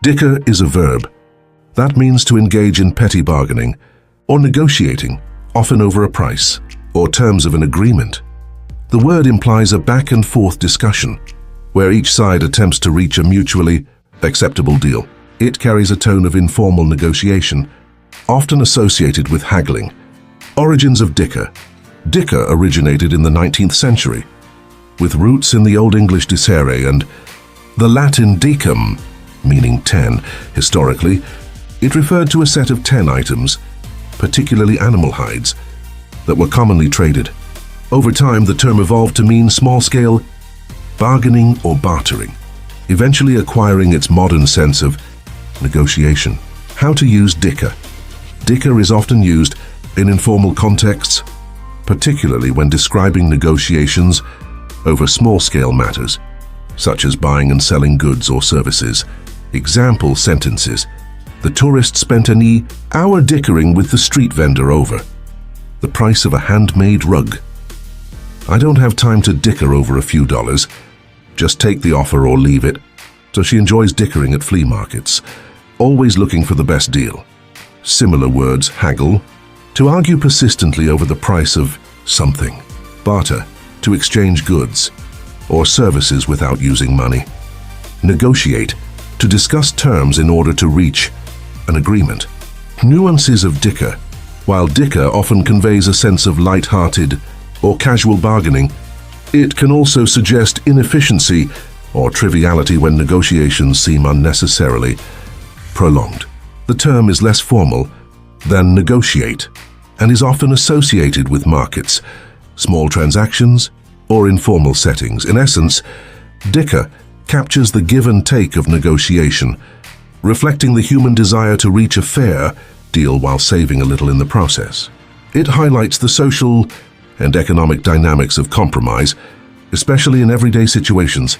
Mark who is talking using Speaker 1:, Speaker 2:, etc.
Speaker 1: Dicker is a verb. That means to engage in petty bargaining or negotiating, often over a price or terms of an agreement. The word implies a back and forth discussion where each side attempts to reach a mutually acceptable deal. It carries a tone of informal negotiation, often associated with haggling. Origins of dicker. Dicker originated in the 19th century, with roots in the Old English dicere and the Latin decum, meaning 10. Historically, it referred to a set of 10 items, particularly animal hides, that were commonly traded. Over time, the term evolved to mean small-scale bargaining or bartering, eventually acquiring its modern sense of negotiation. How to use dicker. Dicker is often used in informal contexts, particularly when describing negotiations over small-scale matters, such as buying and selling goods or services. Example sentences: the tourist spent an hour dickering with the street vendor over the price of a handmade rug. I don't have time to dicker over a few dollars. Just take the offer or leave it. So she enjoys dickering at flea markets, always looking for the best deal. Similar words: haggle, to argue persistently over the price of something. Barter, to exchange goods or services without using money. Negotiate, to discuss terms in order to reach an agreement. Nuances of dicker. While dicker often conveys a sense of light-hearted or casual bargaining, it can also suggest inefficiency or triviality when negotiations seem unnecessarily prolonged. The term is less formal than negotiate and is often associated with markets, small transactions, or informal settings. In essence, dicker captures the give and take of negotiation, reflecting the human desire to reach a fair deal while saving a little in the process. It highlights the social and economic dynamics of compromise, especially in everyday situations.